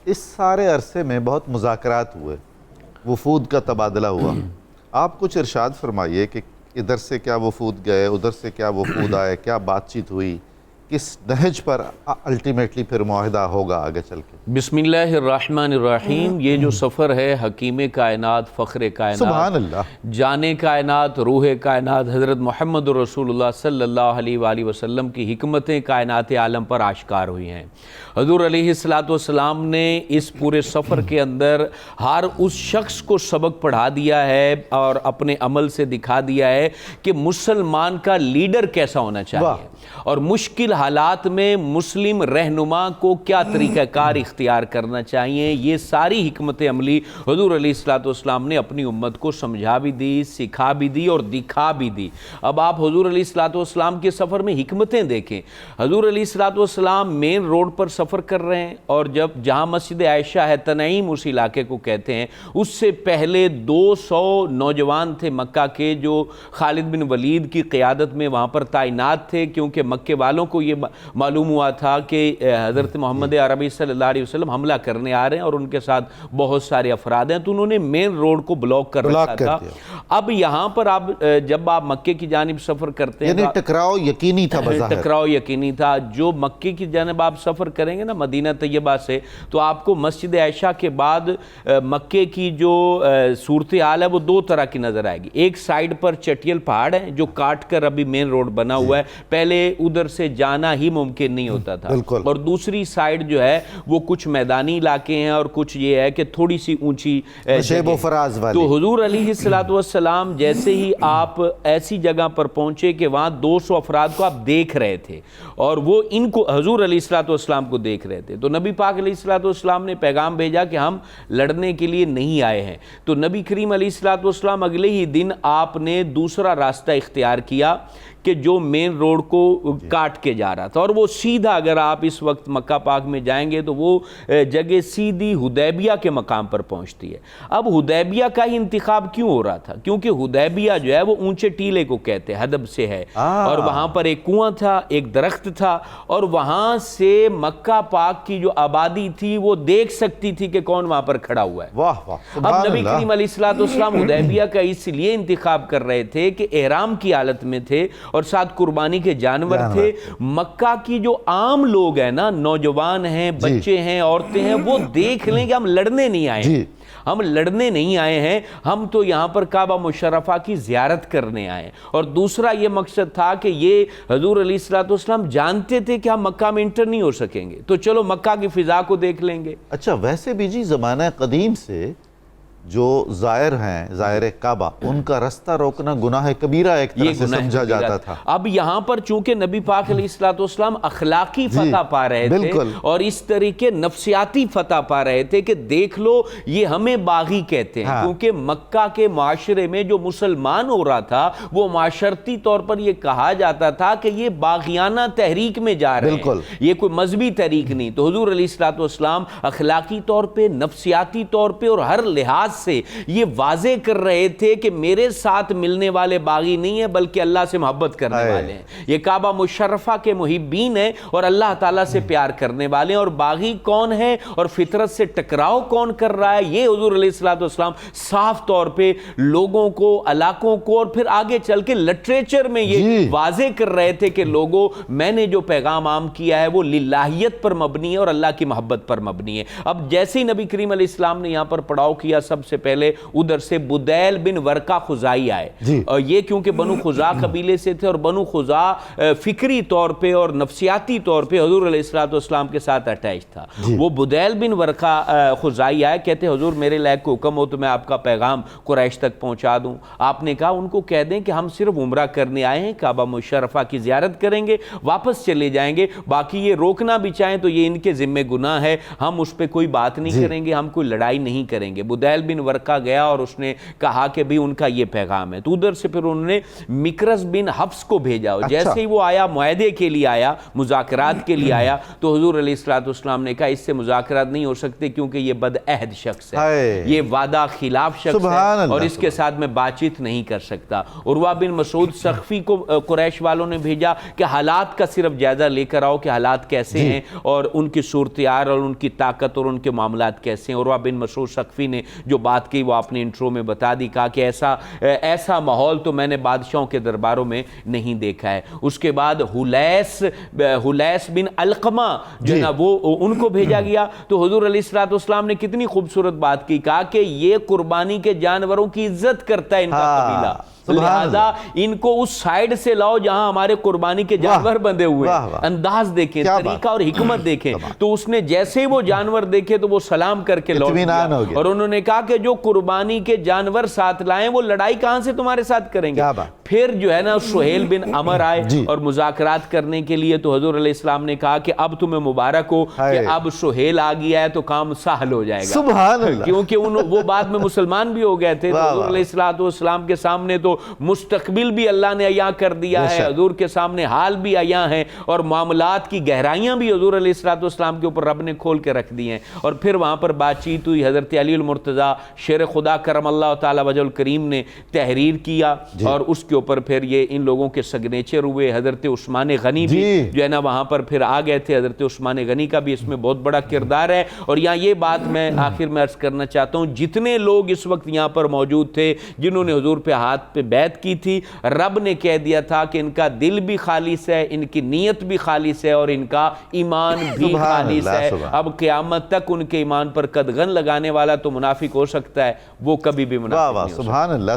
اس سارے عرصے میں بہت مذاکرات ہوئے، وفود کا تبادلہ ہوا، آپ کچھ ارشاد فرمائیے کہ ادھر سے کیا وفود گئے، ادھر سے کیا وفود آئے، کیا بات چیت ہوئی، کس نہج پر الٹیمیٹلی پھر معاہدہ ہوگا آگے چل کے؟ بسم اللہ الرحمن الرحیم۔ یہ جو سفر ہے حکیم کائنات، فخر کائنات، سبحان اللہ، جان کائنات، روح کائنات حضرت محمد رسول اللہ صلی اللہ علیہ وآلہ وسلم کی حکمتیں کائنات عالم پر آشکار ہوئی ہیں۔ حضور علیہ السلام نے اس پورے سفر کے اندر ہر اس شخص کو سبق پڑھا دیا ہے اور اپنے عمل سے دکھا دیا ہے کہ مسلمان کا لیڈر کیسا ہونا چاہیے اور مشکل حالات میں مسلم رہنما کو کیا طریقہ کار اختیار کرنا چاہیے۔ یہ ساری حکمت عملی حضور علیہ السلام نے اپنی امت کو سمجھا بھی دی، سکھا بھی دی اور دکھا بھی دی۔ اب آپ حضور علیہ السلام کے سفر میں حکمتیں دیکھیں۔ حضور علیہ السلام مین روڈ پر سفر کر رہے ہیں، اور جہاں مسجد عائشہ ہے، تنعیم اس علاقے کو کہتے ہیں، اس سے پہلے 200 نوجوان تھے مکہ کے جو خالد بن ولید کی قیادت میں وہاں پر تعینات تھے، کیونکہ مکے والوں کو یہ معلوم ہوا تھا کہ حضرت محمد عربی صلی اللہ علیہ وسلم حملہ کرنے آ رہے ہیں اور ان کے ساتھ بہت سارے افراد ہیں، تو انہوں نے مین روڈ کو بلاک کر رکھا تھا۔ اب یہاں پر جب آپ مکے کی جانب سفر کرتے ہیں، یعنی ٹکراؤ یقینی تھا، ٹکراؤ یقینی تھا۔ جو مکے کی جانب آپ سفر کریں گے نا مدینہ طیبہ سے، تو آپ کو مسجد عائشہ کے بعد مکے کی جو صورتحال ہے وہ دو طرح کی نظر آئے گی۔ ایک سائیڈ پر چٹیل پہاڑ ہے جو کاٹ کر ابھی مین روڈ بنا ہوا ہے، پہلے ادھر سے جانا ہی ممکن نہیں ہوتا تھا، اور دوسری سائیڈ جو ہے وہ کچھ میدانی علاقے ہیں اور کچھ یہ ہے کہ تھوڑی سی اونچی شیب و فراز والی۔ تو حضور علیہ السلام جیسے ہی آپ ایسی جگہ پر پہنچے کہ وہاں 200 افراد کو آپ دیکھ رہے تھے اور وہ ان کو حضور علیہ السلام کو دیکھ رہے تھے، تو نبی پاک علیہ السلام نے پیغام بھیجا کہ ہم لڑنے کے لیے نہیں آئے ہیں۔ تو نبی کریم علیہ السلام اگلے ہی دن آپ نے دوسرا راستہ اختیار کیا کہ جو مین روڈ کو کاٹ کے جا رہا تھا، اور وہ سیدھا اگر آپ اس وقت مکہ پاک میں جائیں گے تو وہ جگہ سیدھی حدیبیہ کے مقام پر پہنچتی ہے۔ اب حدیبیہ کا ہی انتخاب کیوں ہو رہا تھا؟ کیونکہ حدیبیہ جو ہے وہ اونچے ٹیلے کو کہتے ہیں، حدب سے ہے، اور وہاں پر ایک کنواں تھا، ایک درخت تھا، اور وہاں سے مکہ پاک کی جو آبادی تھی وہ دیکھ سکتی تھی کہ کون وہاں پر کھڑا ہوا ہے۔ واہ واہ، اب نبی کریم علیہ السلام حدیبیہ کا اس لیے انتخاب کر رہے تھے کہ احرام کی حالت میں تھے اور ساتھ قربانی کے جانور تھے۔ مکہ کی جو عام لوگ ہیں نا، نوجوان ہیں، بچے ہیں، عورتیں ہیں، وہ دیکھ لیں کہ ہم لڑنے نہیں آئے ہیں، ہم لڑنے نہیں آئے ہیں، ہم تو یہاں پر کعبہ مشرفہ کی زیارت کرنے آئے ہیں۔ اور دوسرا یہ مقصد تھا کہ یہ حضور علیہ السلام جانتے تھے کہ ہم مکہ میں انٹر نہیں ہو سکیں گے، تو چلو مکہ کی فضا کو دیکھ لیں گے۔ اچھا، ویسے بھی جی زمانہ قدیم سے جو زائر ہیں، زائر کعبہ، ان کا رستہ روکنا گناہ کبیرہ ایک طرح سے سمجھا جاتا تھا۔ اب یہاں پر چونکہ نبی پاک علیہ السلام اخلاقی فتح پا رہے تھے اور اس طریقے نفسیاتی فتح پا رہے تھے کہ دیکھ لو یہ ہمیں باغی کہتے ہیں، کیونکہ مکہ کے معاشرے میں جو مسلمان ہو رہا تھا وہ معاشرتی طور پر یہ کہا جاتا تھا کہ یہ باغیانہ تحریک میں جا رہے ہیں، یہ کوئی مذہبی تحریک نہیں۔ تو حضور علیہ السلام اخلاقی طور پہ، نفسیاتی طور پہ اور ہر لحاظ سے یہ واضح کر رہے تھے کہ میرے ساتھ ملنے والے باغی نہیں ہیں بلکہ اللہ سے محبت کرنے والے ہیں، یہ کعبہ مشرفہ کے محبین ہیں اور اللہ تعالیٰ سے پیار کرنے والے ہیں۔ اور باغی کون ہے اور فطرت سے ٹکراؤ کون کر رہا ہے، یہ حضور علیہ السلام صاف طور پہ لوگوں کو، علاقوں کو، اور پھر آگے چل کے لٹریچر میں یہ واضح کر رہے تھے کہ لوگوں، میں نے جو پیغام عام کیا ہے وہ للہیت پر مبنی ہے اور اللہ کی محبت پر مبنی ہے۔ اب جیسے ہی نبی کریم علیہ السلام نے یہاں پر پڑاؤ کیا، سب سے پہلے ادھر سے بدیل بن ورقہ خزائی آئے، اور یہ کیونکہ بنو خزاع قبیلے سے تھے اور بنو خزاع فکری طور پہ اور نفسیاتی طور پہ حضور علیہ السلام کے ساتھ اٹیچ تھا۔ وہ بدیل بن ورقہ خزائی آئے، کہتے حضور میرے لائق کو حکم ہو تو میں آپ کا پیغام قریش تک پہنچا دوں۔ آپ نے کہا ان کو کہہ دیں کہ ہم صرف عمرہ کرنے آئے ہیں، کعبہ مشرفہ کی زیارت کریں گے، واپس چلے جائیں گے، باقی یہ روکنا بھی چاہیں تو یہ ان کے ذمہ گناہ ہے، ہم اس پہ کوئی بات نہیں کریں گے، ہم کوئی لڑائی نہیں کریں گے۔ بدیل بن ورقہ گیا اور اس نے کہا کہ بھی ان کا یہ پیغام ہے، تو ادھر سے پھر انہوں نے مکرز بن حفص کو بھیجا، جیسے ہی وہ آیا معاہدے کے لیے آیا، مذاکرات کے لیے آیا، تو حضور علیہ السلام نے کہا اس سے مذاکرات نہیں ہو سکتے کیونکہ یہ بد عہد شخص ہے، یہ وعدہ خلاف شخص ہے اور اس کے ساتھ میں بات چیت نہیں کر سکتا۔ عروہ بن مسعود ثقفی کو قریش والوں نے بھیجا کہ حالات کا صرف جائزہ لے کر آؤ کہ حالات کیسے ہیں اور ان کی صورتحال اور ان کی طاقت اور ان کے معاملات کیسے ہیں۔ عروہ بن مسعود ثقفی نے جو بات کی وہ آپ نے انٹرو میں بتا دی، کہا کہ ایسا ماحول تو میں نے بادشاہوں کے درباروں میں نہیں دیکھا ہے۔ اس کے بعد حلیس بن علقمہ جو نا وہ ان کو بھیجا گیا، تو حضور علیہ السلام نے کتنی خوبصورت بات کی، کہا کہ یہ قربانی کے جانوروں کی عزت کرتا ہے ان کا قبیلہ، لہذا ان کو اس سائیڈ سے لاؤ جہاں ہمارے قربانی کے جانور بندے ہوئے۔ انداز دیکھیں، طریقہ اور حکمت دیکھیں، تو اس نے جیسے ہی وہ جانور دیکھے تو وہ سلام کر کے لوٹ گیا اور انہوں نے کہا کہ جو قربانی کے جانور ساتھ لائیں وہ لڑائی کہاں سے تمہارے ساتھ کریں گے۔ پھر جو ہے نا سہیل بن عمر آئے اور مذاکرات کرنے کے لیے، تو حضور علیہ السلام نے کہا کہ اب تمہیں مبارک ہو کہ اب سہیل آ گیا ہے تو کام سہل ہو جائے گا، کیونکہ وہ بعد میں مسلمان بھی ہو گئے تھے۔ حضور علیہ السلام کے سامنے تو مستقبل بھی اللہ نے عیاں کر دیا ہے، حضور کے سامنے حال بھی عیاں ہیں اور معاملات کی گہرائیاں بھی حضور علیہ السلام کے اوپر رب نے کھول کے رکھ دی ہیں۔ اور پھر وہاں پر بات چیت ہوئی، حضرت علی المرتضیٰ شیر خدا کرم اللہ تعالی وجہ الکریم نے تحریر کیا اور اس کے اوپر پھر یہ ان لوگوں کے سگنیچر ہوئے۔ حضرت عثمان غنی بھی جو ہے نا وہاں پر پھر آ گئے تھے، حضرت عثمان غنی کا بھی اس میں بہت بڑا کردار ہے۔ اور یہاں یہ بات میں آخر میں عرض کرنا چاہتا ہوں، جتنے لوگ اس وقت یہاں پر موجود تھے جنہوں نے حضور پہ ہاتھ پہ بیعت کی تھی، رب نے کہہ دیا تھا کہ ان کا دل بھی خالص ہے، ان کی نیت بھی خالص ہے اور ان کا ایمان بھی خالص ہے۔ اب قیامت تک ان کے ایمان پر قدغن لگانے والا تو منافق ہو سکتا ہے، وہ کبھی بھی منافق نہیں ہو سکتا۔ سبحان اللہ۔